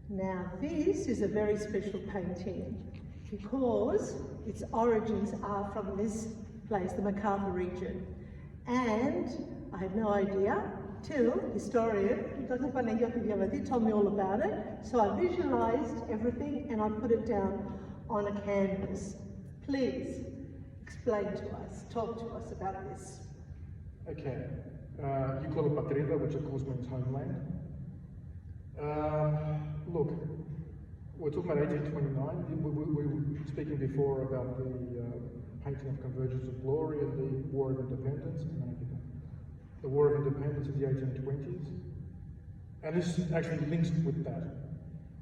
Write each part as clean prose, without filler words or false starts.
Now this is a very special painting because its origins are from this place, the MacArthur region. And I had no idea till historian Dr. Panayiotis Diamandis told me all about it. So I visualized everything and I put it down on a canvas. Please explain to us, talk to us about this. Okay, you call it Patrida, which of course means homeland. Look, we're talking about 1829. We were speaking before about the painting of Convergence of Glory and the War of Independence. The War of Independence of the 1820s. And this actually links with that.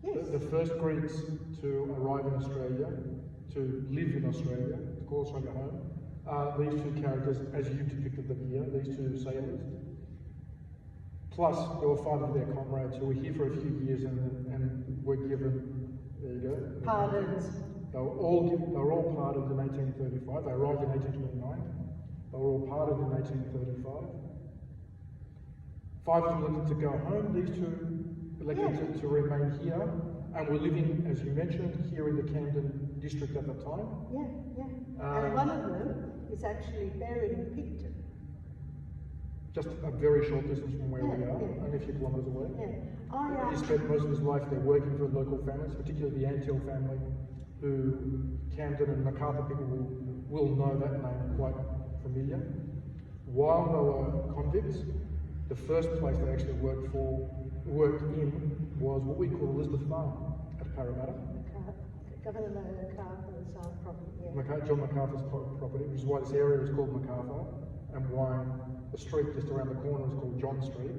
Yes. The first Greeks to arrive in Australia, to live in Australia, to call Australia home, are these two characters, as you depicted them here, these two sailors. Plus, there were 5 of their comrades who were here for a few years and were given, there you go. Pardons. They were all pardoned in 1835. They arrived in 1829. They were all pardoned in 1835. 5 of them elected to go home. These 2 elected to remain here, and were living, as you mentioned, here in the Camden district at the time. And one of them is actually buried in Picton. Just a very short distance from where we are, only a few kilometres away. He spent most of his life there working for local families, particularly the Antill family, who Camden and MacArthur people will know that name quite familiar. While they were convicts, the first place they actually worked in was what we call Elizabeth Farm at Parramatta. Governor MacArthur's property, John MacArthur's property, which is why this area is called MacArthur, and why the street just around the corner is called John Street.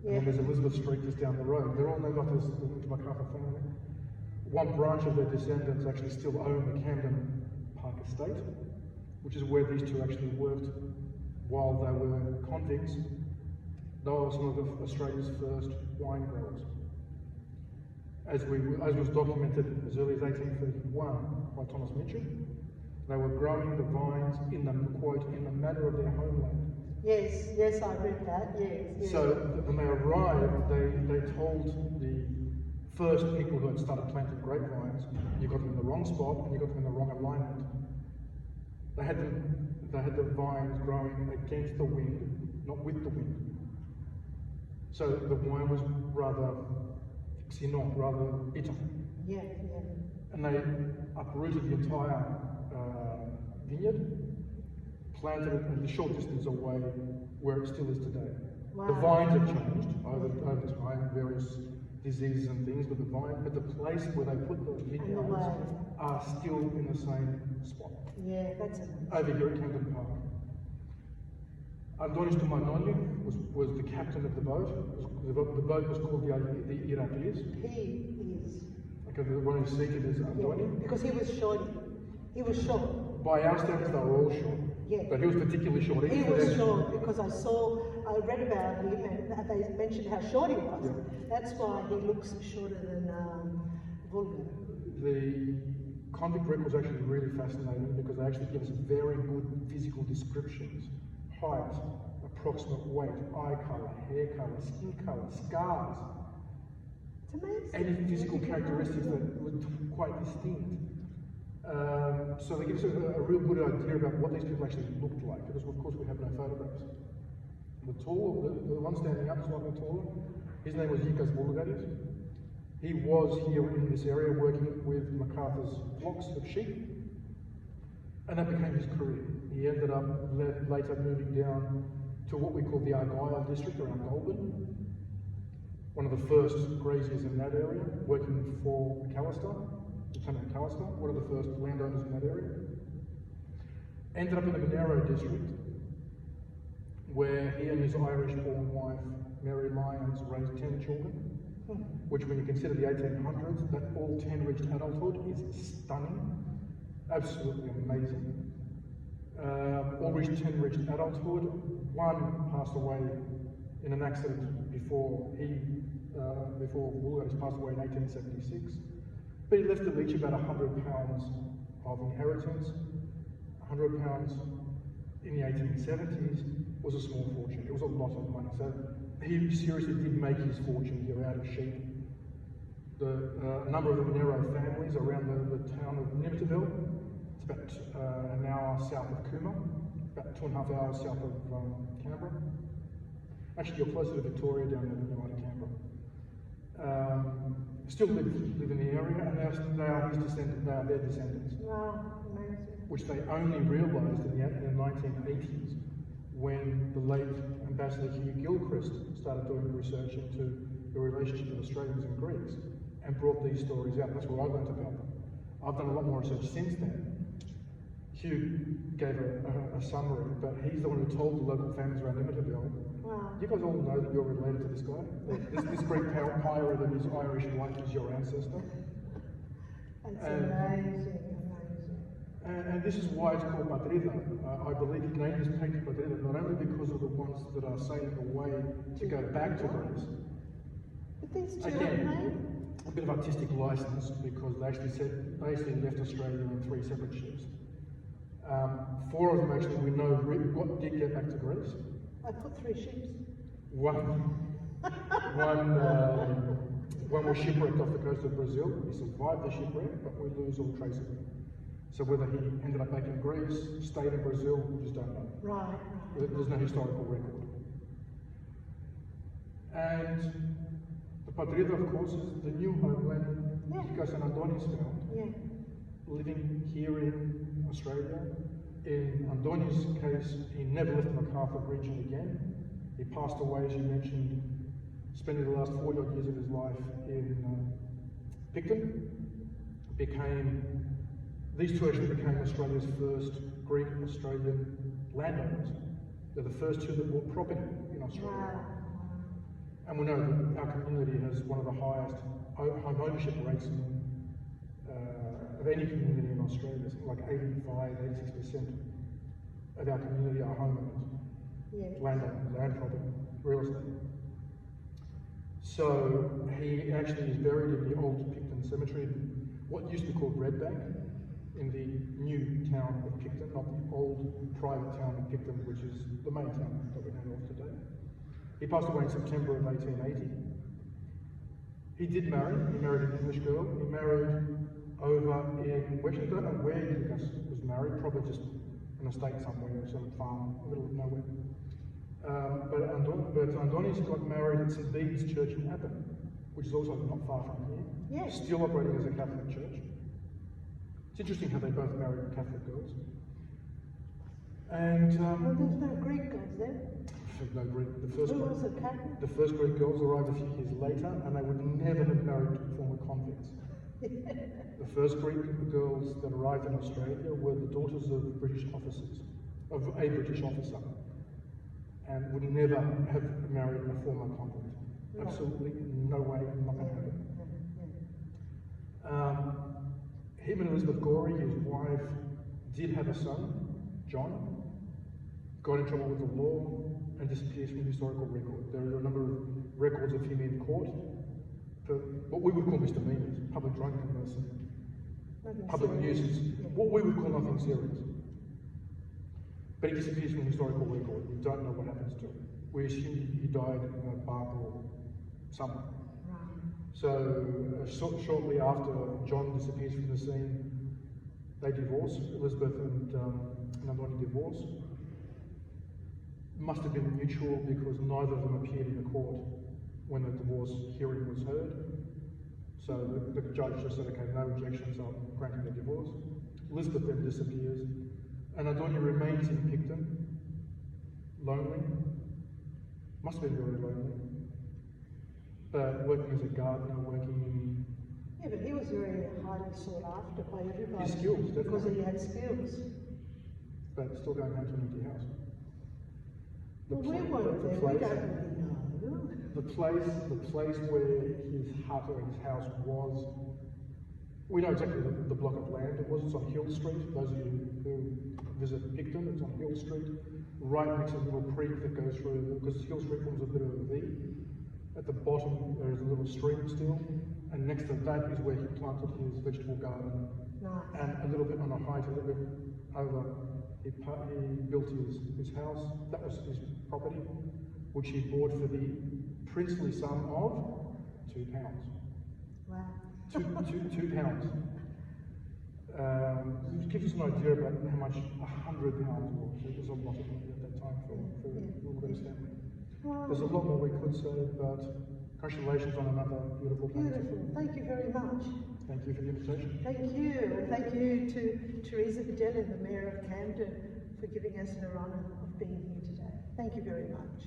And then there's Elizabeth Street just down the road. They're all named after the MacArthur family. One branch of their descendants actually still own the Camden Park estate, which is where these 2 actually worked while they were convicts. They were some of Australia's first wine growers. As was documented as early as 1831 by Thomas Mitchell, they were growing the vines in the, quote, in the manner of their homeland. Yes, I read that, yes. So when they arrived, they told the first people who had started planting grapevines, you got them in the wrong spot and you got them in the wrong alignment. They had the vines growing against the wind, not with the wind. So the wine was rather xenon, rather bitter. And they uprooted the entire vineyard, planted it a short distance away where it still is today. Wow. The vines have changed over time, various diseases and things, but the place where they put the vineyards are still in the same spot. That's amazing. Over here at Camden Park. Antonis Diamandis was the captain of the boat. The boat was called the Iraklis. He is. Okay, the one who's seated is Antonis. Because he was short. By our standards, they were all short. But he was particularly short. He was short because I read about him and they mentioned how short he was. That's why he looks shorter than Vulgar. The convict record was actually really fascinating because they actually give us very good physical descriptions. Height, approximate weight, eye colour, hair colour, skin colour, scars. It's amazing. Any physical characteristics that were quite distinct. So they give us a real good idea about what these people actually looked like, because of course we have no photographs. The one standing up is slightly taller. His name was Yikas Bulgaris. He was here in this area working with MacArthur's flocks of sheep, and that became his career. He ended up later moving down to what we call the Argyle district around Goulburn, one of the first graziers in that area, working for Lieutenant McAllister, one of the first landowners in that area. Ended up in the Monero district, where he and his Irish-born wife, Mary Lyons, raised 10 children, which when you consider the 1800s, that all 10 reached adulthood is stunning, absolutely amazing. All 10 reached adulthood. One passed away in an accident before Bulgaris passed away in 1876. But he left them each about £100 of inheritance. £100 in the 1870s was a small fortune. It was a lot of money. So he seriously did make his fortune here out of sheep. A number of the Monero families around the town of Nimtaville. It's about an hour south of Cooma, about 2.5 hours south of Canberra. Actually, you're closer to Victoria down there than you are to Canberra. Still live in the area, and they are his descendants. They are their descendants. Wow, amazing. Which they only realised in the 1980s when the late Ambassador Hugh Gilchrist started doing research into the relationship of Australians and Greeks and brought these stories out. That's where I learnt about them. I've done a lot more research since then. Hugh gave a summary, but he's the one who told the local families around Nimtaville, Wow. you guys all know that you're related to this guy. This Greek pirate that is Irish wife is your ancestor. That's amazing. And this is why it's called Patrida. I believe he named his painting Patrida not only because of the ones that are sailing away to go back to Greece. But these two Again, a bit of artistic license because they actually left Australia on 3 separate ships. 4 of them actually we know did get back to Greece. I put 3 ships. One was shipwrecked off the coast of Brazil. He survived the shipwreck, but we lose all trace of him. So whether he ended up back in Greece, stayed in Brazil, we just don't know. Right. There's no historical record. And the Patrida, of course, is the new homeland Chico San Antonio's found. Yeah. Living here in Australia. In Andoni's case, he never left the MacArthur region again. He passed away, as you mentioned, spending the last 40 odd years of his life in Picton. These two actually became Australia's first Greek-Australian landowners. They're the first 2 that bought property in Australia. Wow. And we know that our community has one of the highest home ownership rates of any community in Australia. It's like 85–86% of our community are homeowners, landowners, land property, real estate. So he actually is buried in the old Picton cemetery, what used to be called Redbank, in the new town of Picton, not the old private town of Picton, which is the main town that we know of today. He passed away in September of 1880. He did marry. He married an English girl. He married over in, we actually don't know where Lucas was married, probably just an estate somewhere, some farm, in the middle of nowhere. But Andoni's got married at St Bede's Church in Appin, which is also not far from here. Yes. Still operating as a Catholic church. It's interesting how they both married Catholic girls. And Well, there's no Greek gods there. no Greek. Who was a Catholic? The first Greek girls arrived a few years later, and they would never have married former convicts. The first Greek girls that arrived in Australia were the daughters of British officers, of a British officer, and would never have married a former convict. No. Absolutely no way, not going to happen. Him and Elizabeth Gorey, his wife, did have a son, John, got in trouble with the law and disappears from historical record. There are a number of records of him in court for what we would call misdemeanors, public drunkenness, public nuisance, what we would call nothing serious. But he disappears from historical record. We don't know what happens to him. We assume he died in a bar or somewhere. So shortly after John disappears from the scene, they divorce. Elizabeth and Andoni divorce. Must have been mutual because neither of them appeared in the court when the divorce hearing was heard. So the judge just said, okay, no objections, I'm granting the divorce. Elizabeth then disappears, and Andoni remains in Picton, lonely. Must have been very lonely. Working as a gardener, working... Yeah, but he was very highly sought after by everybody. His skills, definitely. Because he had skills. But still going home to an empty house. Well, we weren't there, we don't really know. The place where his hut or his house was, we know exactly the block of land it was. It's on Hill Street. Those of you who visit Picton, it's on Hill Street, right next to a little creek that goes through, because Hill Street forms a bit of a V. At the bottom, there is a little stream still, and next to that is where he planted his vegetable garden. Nice. And a little bit on a height, a little bit over, he built his house. That was his property, which he bought for the princely sum of £2. Wow. two pounds. It gives us an idea about how much 100 pounds was. It was a lot of money at that time for Wilbur's family. Wow. There's a lot more we could say, but congratulations on another beautiful painting. Beautiful. Thank you very much. Thank you for the invitation. Thank you. And thank you to Teresa Videla, the Mayor of Camden, for giving us her honour of being here today. Thank you very much.